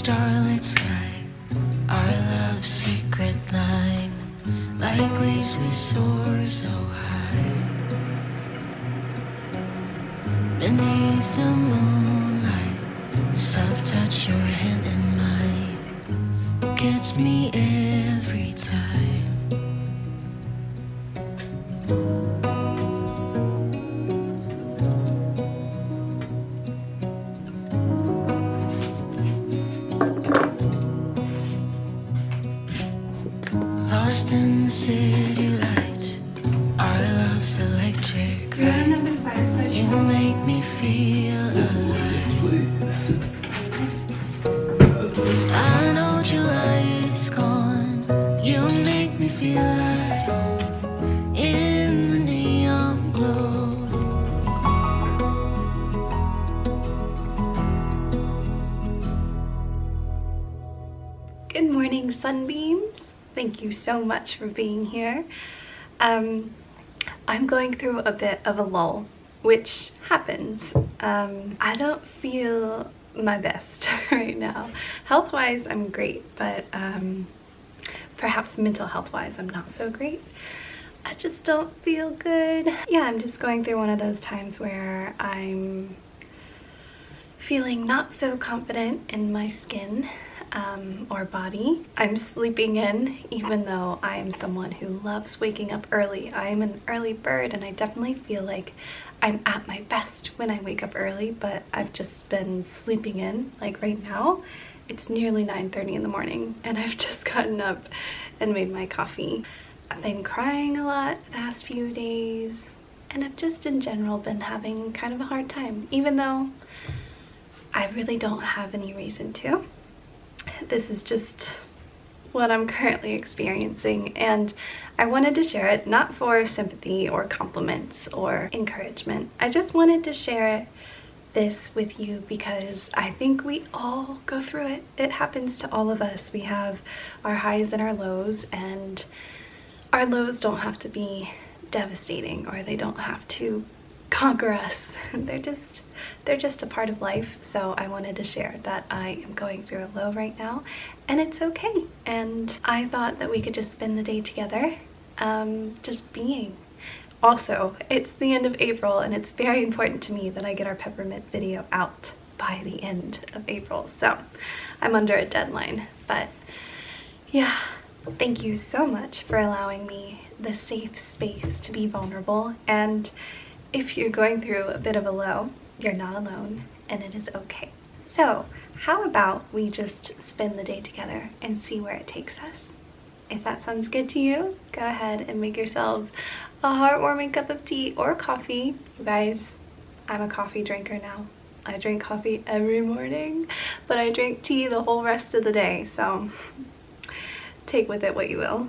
starlit sky, our love secret line, like leaves we soar so high. Beneath the moonlight, soft touch your hand in mine, gets me every time. Lost in the city lights, our love's electric right. You make me feel alive. I know July is gone. You make me feel at home in the neon glow. Good morning, sunbeams. Thank you so much for being here. I'm going through a bit of a lull, which happens. I don't feel my best right now. Health-wise, I'm great, but perhaps mental health-wise, I'm not so great. I just don't feel good. Yeah, I'm just going through one of those times where I'm feeling not so confident in my skin or body. I'm sleeping in, even though I am someone who loves waking up early. I am an early bird, and I definitely feel like I'm at my best when I wake up early, but I've just been sleeping in. Like right now, it's nearly 9:30 in the morning, and I've just gotten up and made my coffee. I've been crying a lot the past few days, and I've just in general been having kind of a hard time, even though I really don't have any reason to. This is just what I'm currently experiencing, and I wanted to share it, not for sympathy or compliments or encouragement. I just wanted to share this with you because I think we all go through it. It happens to all of us. We have our highs and our lows, and our lows don't have to be devastating, or they don't have to conquer us. They're just a part of life. So I wanted to share that I am going through a low right now, and it's okay. And I thought that we could just spend the day together, just being. Also, it's the end of April, and it's very important to me that I get our peppermint video out by the end of April. So I'm under a deadline, but yeah, thank you so much for allowing me the safe space to be vulnerable. And if you're going through a bit of a low, you're not alone, and it is okay. So how about we just spend the day together and see where it takes us? If that sounds good to you, go ahead and make yourselves a heartwarming cup of tea or coffee. You guys, I'm a coffee drinker now. I drink coffee every morning, but I drink tea the whole rest of the day, so take with it what you will.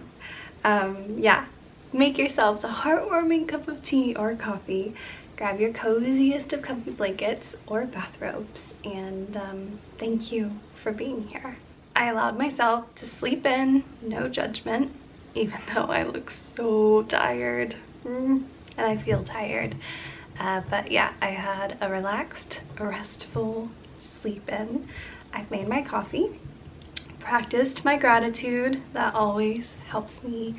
Yeah, make yourselves a heartwarming cup of tea or coffee. Grab your coziest of comfy blankets or bathrobes, and thank you for being here. I allowed myself to sleep in, no judgment, even though I look so tired, and I feel tired. But yeah, I had a relaxed, restful sleep in. I've made my coffee, practiced my gratitude. That always helps me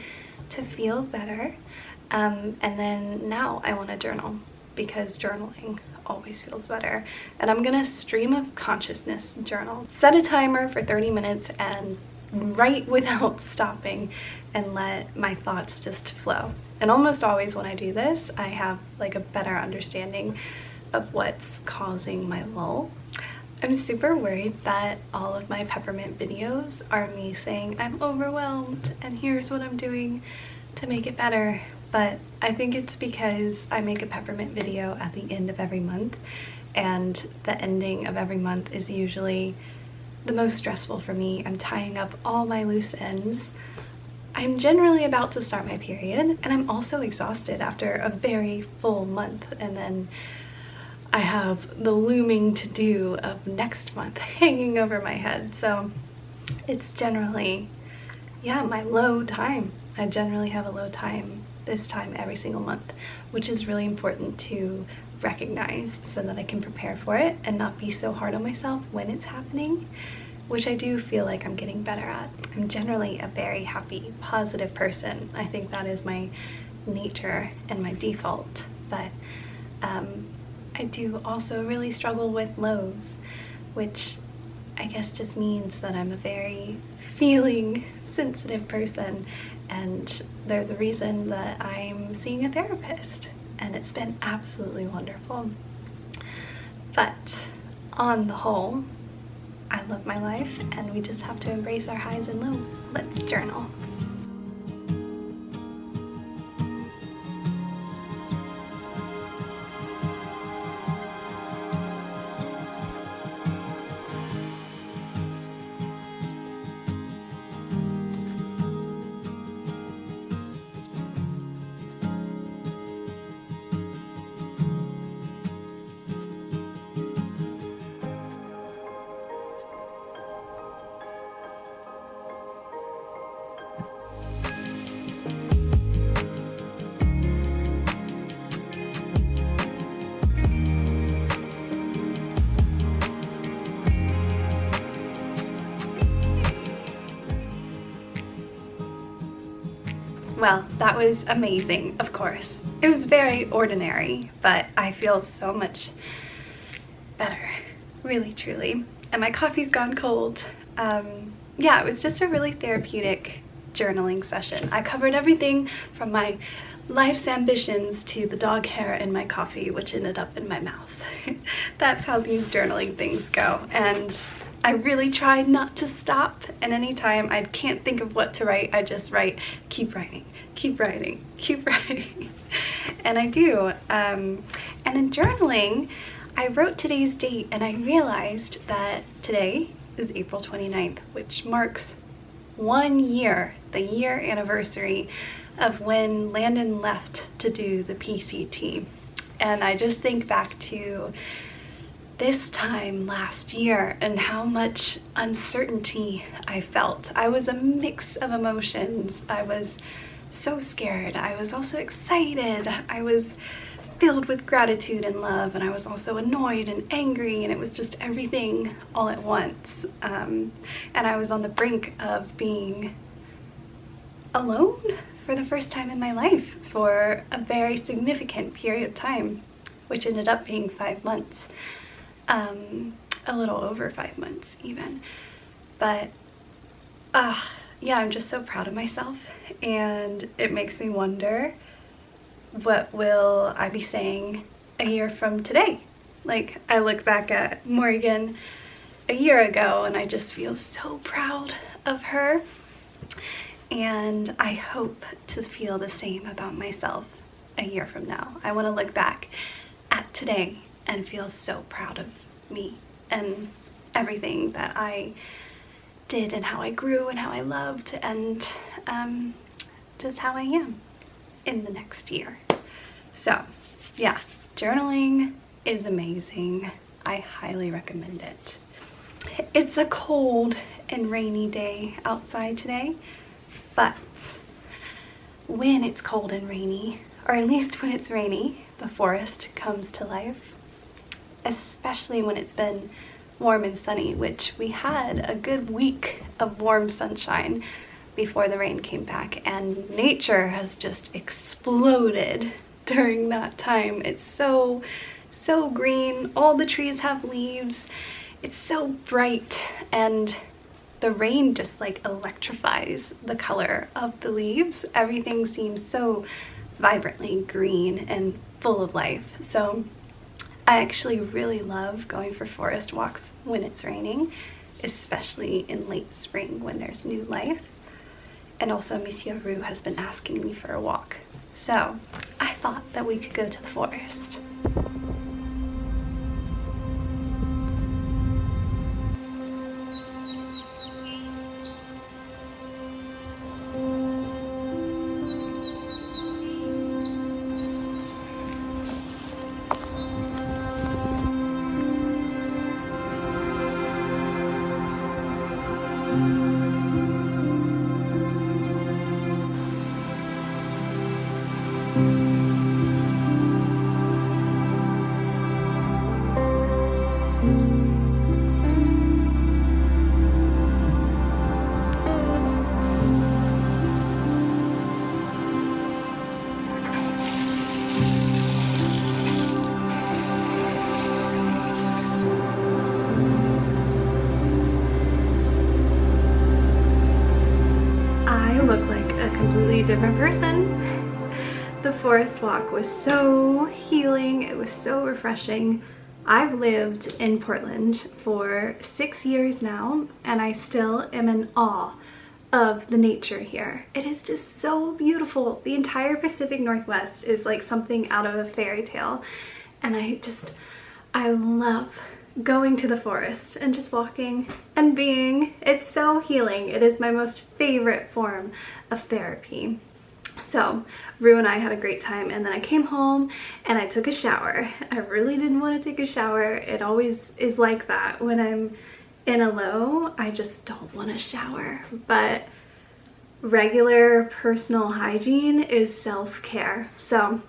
to feel better. And then now I want to journal, because journaling always feels better. And I'm gonna stream of consciousness journal. Set a timer for 30 minutes and write without stopping and let my thoughts just flow. And almost always when I do this, I have like a better understanding of what's causing my lull. I'm super worried that all of my peppermint videos are me saying I'm overwhelmed and here's what I'm doing to make it better. But I think it's because I make a peppermint video at the end of every month, and the ending of every month is usually the most stressful for me. I'm tying up all my loose ends. I'm generally about to start my period, and I'm also exhausted after a very full month, and then I have the looming to-do of next month hanging over my head. So it's generally, yeah, my low time. I generally have a low time this time every single month, which is really important to recognize so that I can prepare for it and not be so hard on myself when it's happening. which I do feel like I'm getting better at. I'm generally a very happy, positive person. I think that is my nature and my default, but I do also really struggle with lows, which I guess just means that I'm a very feeling sensitive person, and there's a reason that I'm seeing a therapist, and it's been absolutely wonderful. But on the whole, I love my life, and we just have to embrace our highs and lows. Let's journal. Well, that was amazing, of course. It was very ordinary, but I feel so much better, really, truly. And my coffee's gone cold. Yeah, it was just a really therapeutic journaling session. I covered everything from my life's ambitions to the dog hair in my coffee, which ended up in my mouth. That's how these journaling things go. And I really tried not to stop, and anytime I can't think of what to write, I just write, keep writing, keep writing, keep writing. And I do. And in journaling, I wrote today's date, and I realized that today is April 29th, which marks 1 year, the year anniversary of when Landon left to do the PCT. And I just think back to this time last year and how much uncertainty I felt. I was a mix of emotions. I was so scared. I was also excited. I was filled with gratitude and love, and I was also annoyed and angry, and it was just everything all at once. And I was on the brink of being alone for the first time in my life for a very significant period of time, which ended up being 5 months. A little over 5 months even. But yeah, I'm just so proud of myself, and it makes me wonder, what will I be saying a year from today? Like, I look back at Morgan a year ago and I just feel so proud of her, and I hope to feel the same about myself a year from now. I want to look back at today and feel so proud of me and everything that I did and how I grew and how I loved, and just how I am in the next year. So yeah, journaling is amazing. I highly recommend it. It's a cold and rainy day outside today, but when it's cold and rainy, or at least when it's rainy, the forest comes to life, especially when it's been warm and sunny, which we had a good week of warm sunshine before the rain came back, and nature has just exploded during that time. It's so green. All the trees have leaves. It's so bright, and the rain just like electrifies the color of the leaves. Everything seems so vibrantly green and full of life. So I actually really love going for forest walks when it's raining, especially in late spring when there's new life. And also Monsieur Roux has been asking me for a walk, so I thought that we could go to the forest. completely different person. The forest walk was so healing, it was so refreshing. I've lived in Portland for 6 years now, and I still am in awe of the nature here. It is just so beautiful. The entire Pacific Northwest is like something out of a fairy tale, and I love going to the forest and just walking and being. It's so healing. It is my most favorite form of therapy. So Rue and I had a great time, and then I came home and I took a shower. I really didn't want to take a shower. It always is like that when I'm in a low. I just don't want to shower, but regular personal hygiene is self-care. So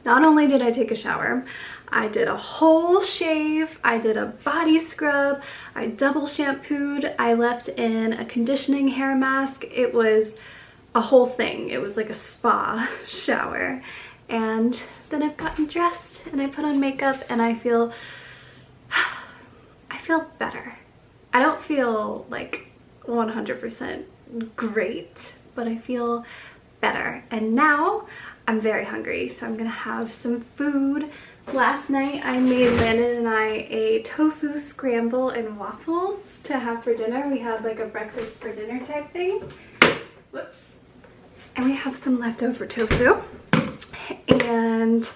not only did I take a shower, I did a whole shave, I did a body scrub, I double shampooed, I left in a conditioning hair mask. It was a whole thing. It was like a spa shower. And then I've gotten dressed and I put on makeup, and I feel better. I don't feel like 100% great, but I feel better. And now I'm very hungry, so I'm gonna have some food. Last night I made Landon and I a tofu scramble and waffles to have for dinner. We had like a breakfast for dinner type thing. Whoops. And we have some leftover tofu and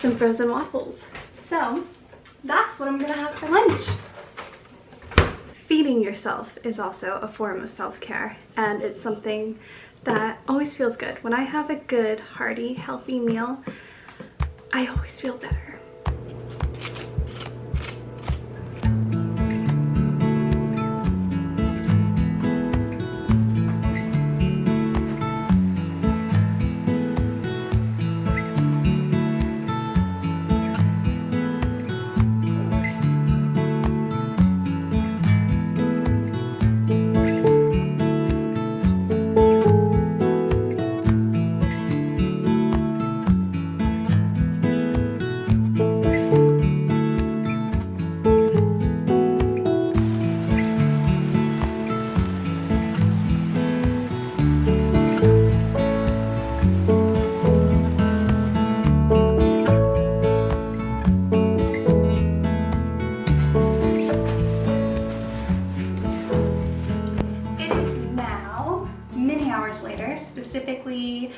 some frozen waffles. So that's what I'm gonna have for lunch. Feeding yourself is also a form of self-care, and it's something that always feels good. When I have a good, hearty, healthy meal, I always feel better. Specifically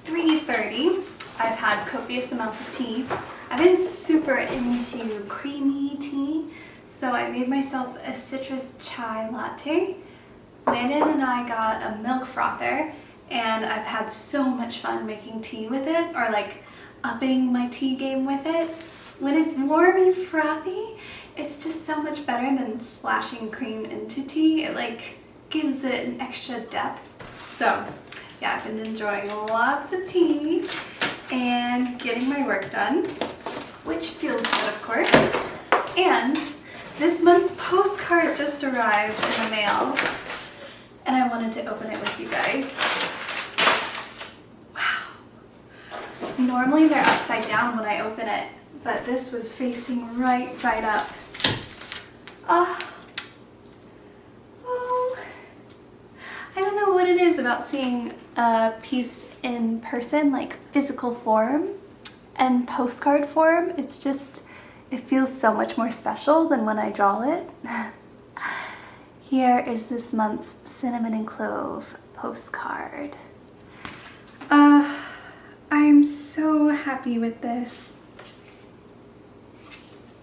3:30. I've had copious amounts of tea. I've been super into creamy tea, so I made myself a citrus chai latte. Landon and I got a milk frother, and I've had so much fun making tea with it, or like upping my tea game with it. When it's warm and frothy, it's just so much better than splashing cream into tea. It like gives it an extra depth. So yeah, I've been enjoying lots of tea and getting my work done, which feels good, of course. And this month's postcard just arrived in the mail, and I wanted to open it with you guys. Wow. Normally they're upside down when I open it, but this was facing right side up. I don't know what it is about seeing a piece in person, like physical form and postcard form. It's just, it feels so much more special than when I draw it. Here is this month's cinnamon and clove postcard. I'm so happy with this.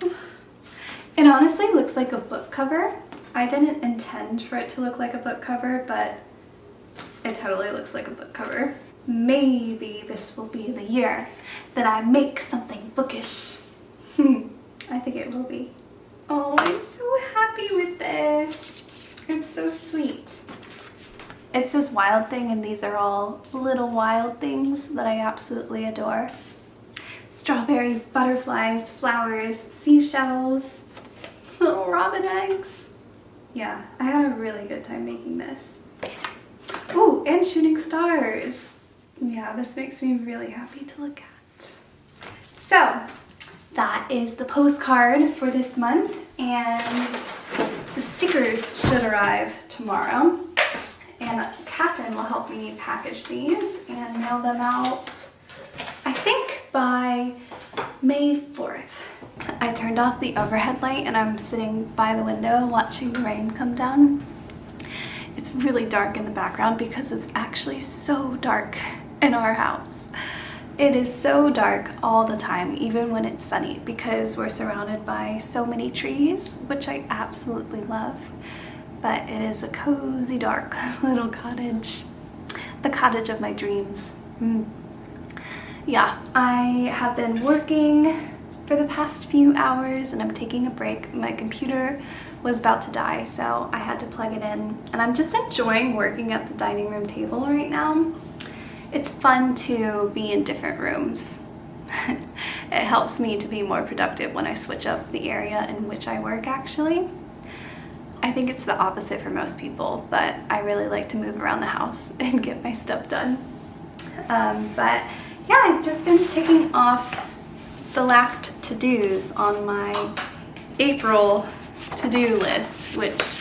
It honestly looks like a book cover. I didn't intend for it to look like a book cover, but it totally looks like a book cover. Maybe this will be the year that I make something bookish. I think it will be. Oh, I'm so happy with this. It's so sweet. It says Wild Thing, and these are all little wild things that I absolutely adore. Strawberries, butterflies, flowers, seashells, little robin eggs. Yeah, I had a really good time making this. Ooh, and shooting stars. Yeah, this makes me really happy to look at. So, that is the postcard for this month, and the stickers should arrive tomorrow. And Catherine will help me we package these and mail them out, I think by May 4th. I turned off the overhead light and I'm sitting by the window watching the rain come down. It's really dark in the background because it's actually so dark in our house. It is so dark all the time, even when it's sunny, because we're surrounded by so many trees, which I absolutely love. But it is a cozy, dark little cottage. The cottage of my dreams. Yeah, I have been working for the past few hours and I'm taking a break. My computer was about to die, so I had to plug it in. And I'm just enjoying working at the dining room table right now. It's fun to be in different rooms. It helps me to be more productive when I switch up the area in which I work, actually. I think it's the opposite for most people, but I really like to move around the house and get my stuff done. But yeah, I've just been ticking off the last to-dos on my April to-do list, which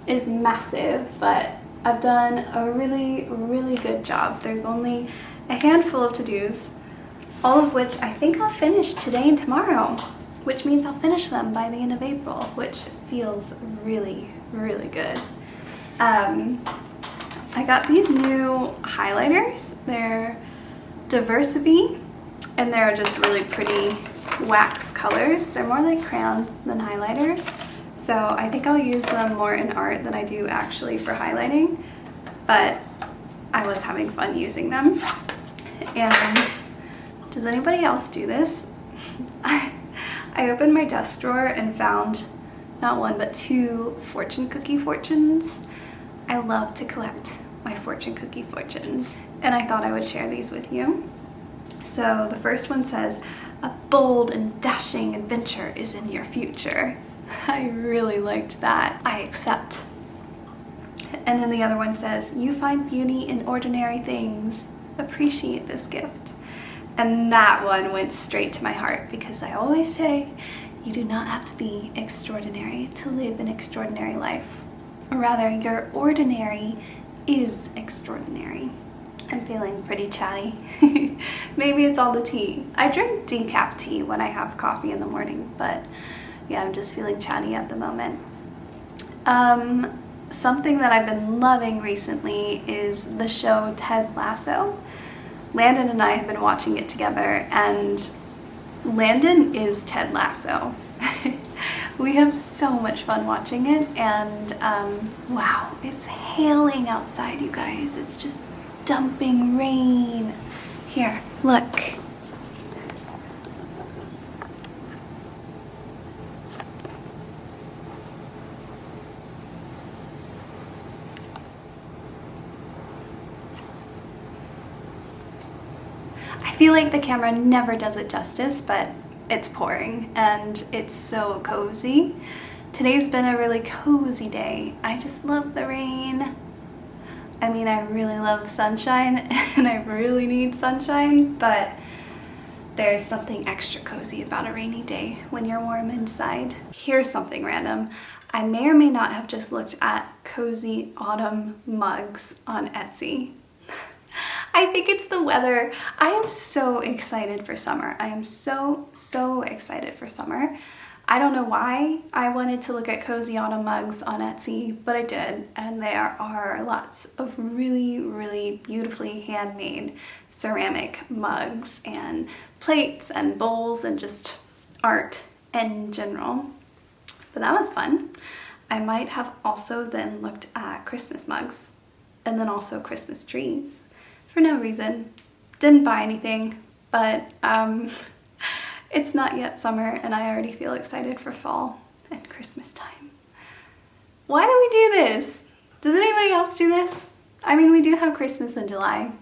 is massive, but I've done a really, really good job. There's only a handful of to-dos, all of which I think I'll finish today and tomorrow, which means I'll finish them by the end of April, which feels really, really good. I got these new highlighters. They're Diversity, and they're just really pretty wax colors. They're more like crayons than highlighters. So I think I'll use them more in art than I do actually for highlighting, but I was having fun using them. And does anybody else do this? I opened my desk drawer and found not one but 2 fortune cookie fortunes. I love to collect my fortune cookie fortunes, and I thought I would share these with you. So the first one says, "A bold and dashing adventure is in your future." I really liked that. I accept. And then the other one says, "You find beauty in ordinary things. Appreciate this gift." And that one went straight to my heart, because I always say you do not have to be extraordinary to live an extraordinary life. Or rather, your ordinary is extraordinary. I'm feeling pretty chatty. Maybe it's all the tea. I drink decaf tea when I have coffee in the morning, but yeah, I'm just feeling chatty at the moment. Something that I've been loving recently is the show Ted Lasso. Landon and I have been watching it together, and Landon is Ted Lasso. We have so much fun watching it, and wow, it's hailing outside, you guys. It's just dumping rain. Here, look. I feel like the camera never does it justice, but it's pouring and it's so cozy. Today's been a really cozy day. I just love the rain. I mean, I really love sunshine and I really need sunshine, but there's something extra cozy about a rainy day when you're warm inside. Here's something random. I may or may not have just looked at cozy autumn mugs on Etsy. I think it's the weather. I am so excited for summer. I am so excited for summer. I don't know why I wanted to look at cozy autumn mugs on Etsy, but I did, and there are lots of really beautifully handmade ceramic mugs and plates and bowls and just art in general. But that was fun. I might have also then looked at Christmas mugs and then also Christmas trees. For no reason. Didn't buy anything, but it's not yet summer and I already feel excited for fall and Christmas time. Why do we do this? Does anybody else do this? I mean, we do have Christmas in July.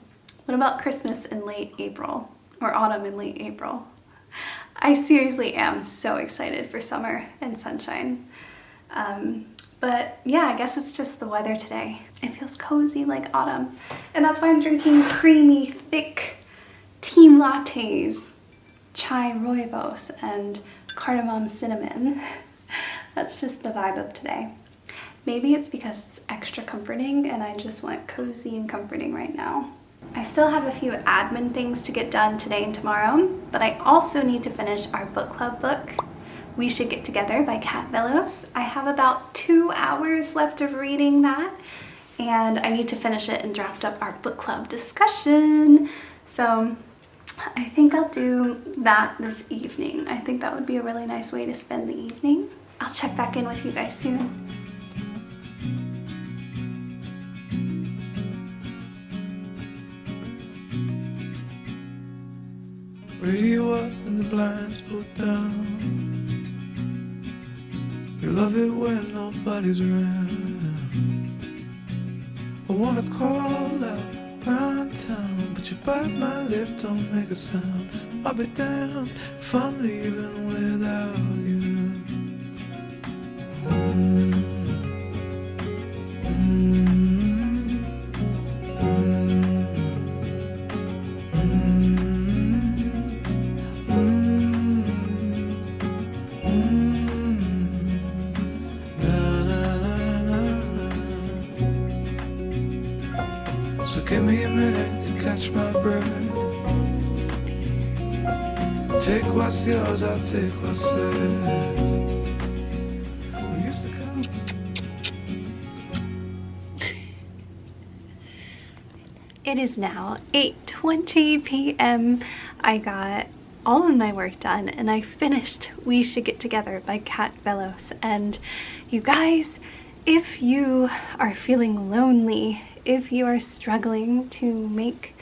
What about Christmas in late April or autumn in late April? I seriously am so excited for summer and sunshine. But yeah, I guess it's just the weather today. It feels cozy like autumn. And that's why I'm drinking creamy, thick tea lattes, chai rooibos, and cardamom cinnamon. That's just the vibe of today. Maybe it's because it's extra comforting and I just want cozy and comforting right now. I still have a few admin things to get done today and tomorrow, but I also need to finish our book club book, We Should Get Together by Kat Vellos. I have about 2 hours left of reading that, and I need to finish it and draft up our book club discussion. So I think I'll do that this evening. I think that would be a really nice way to spend the evening. I'll check back in with you guys soon. Radio up and the blinds pulled down. You love it when nobody's around. I wanna call out pound town, but you bite my lip, don't make a sound. I'll be damned if I'm leaving without you. So give me a minute to catch my breath. Take what's yours, I'll take what's left. We used to come. It is now 8:20 p.m. I got all of my work done and I finished We Should Get Together by Kat Vellos. And you guys, if you are feeling lonely, if you are struggling to make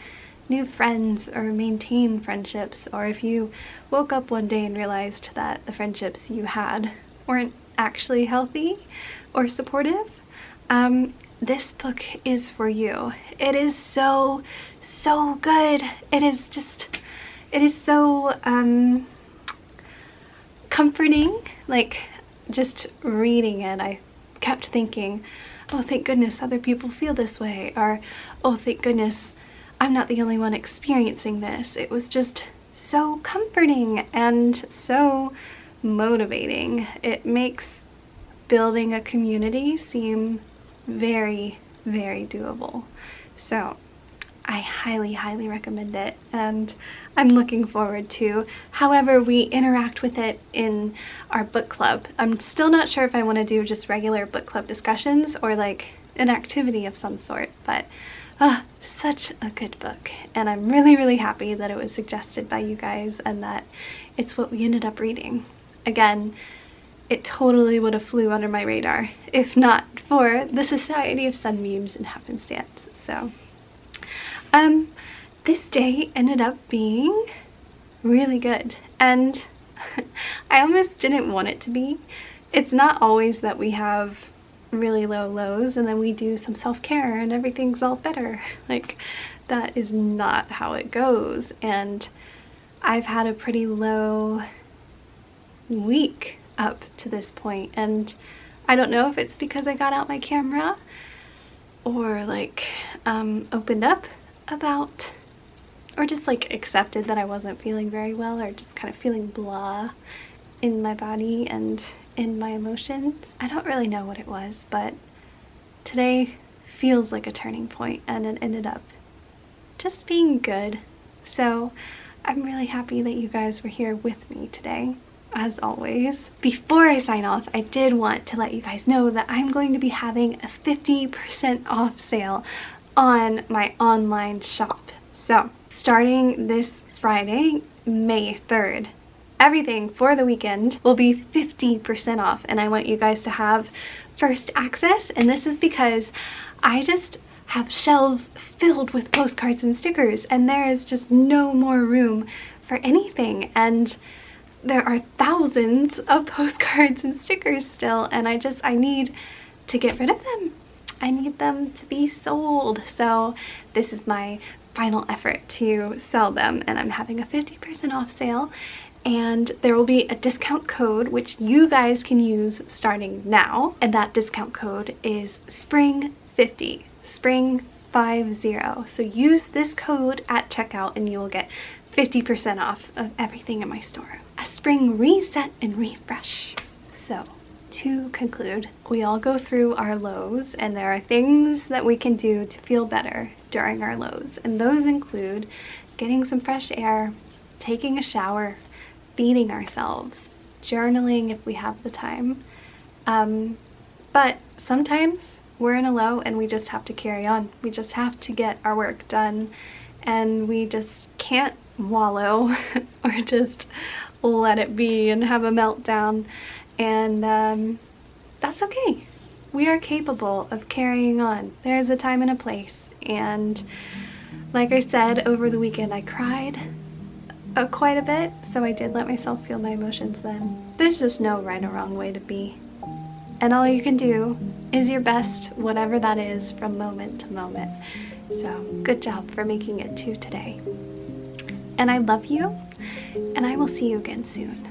new friends or maintain friendships, or if you woke up one day and realized that the friendships you had weren't actually healthy or supportive, this book is for you. It is so good. It is so comforting. Like, just reading it, I kept thinking, oh, thank goodness other people feel this way, or oh, thank goodness I'm not the only one experiencing this. It was just so comforting and so motivating. It makes building a community seem very, very doable. So I highly recommend it, and I'm looking forward to however we interact with it in our book club. I'm still not sure if I want to do just regular book club discussions or like an activity of some sort, but such a good book, and I'm really happy that it was suggested by you guys and that it's what we ended up reading. Again, it totally would have flew under my radar if not for the Society of Sunbeams and Happenstance. So this day ended up being really good, and I almost didn't want it to be. It's not always that we have really low lows and then we do some self-care and everything's all better. Like, that is not how it goes, and I've had a pretty low week up to this point, and I don't know if it's because I got out my camera or like opened up about, or just like accepted that I wasn't feeling very well, or just kind of feeling blah in my body and in my emotions. I don't really know what it was, but today feels like a turning point, and it ended up just being good. So I'm really happy that you guys were here with me today, as always. Before I sign off, I did want to let you guys know that I'm going to be having a 50% off sale on my online shop. So starting this Friday, May 3rd, everything for the weekend will be 50% off, and I want you guys to have first access. And this is because I just have shelves filled with postcards and stickers, and there is just no more room for anything, and there are thousands of postcards and stickers still, and I need to get rid of them. I need them to be sold. So this is my final effort to sell them, and I'm having a 50% off sale, and there will be a discount code which you guys can use starting now, and that discount code is SPRING50, SPRING50. So use this code at checkout and you will get 50% off of everything in my store. A spring reset and refresh. So to conclude, we all go through our lows, and there are things that we can do to feel better during our lows. And those include getting some fresh air, taking a shower, feeding ourselves, journaling if we have the time. But sometimes we're in a low and we just have to carry on. We just have to get our work done, and we just can't wallow or just let it be and have a meltdown. And that's okay. We are capable of carrying on. There's a time and a place. And like I said, over the weekend I cried quite a bit, so I did let myself feel my emotions then. There's just no right or wrong way to be. And all you can do is your best, whatever that is, from moment to moment. So good job for making it to today. And I love you, and I will see you again soon.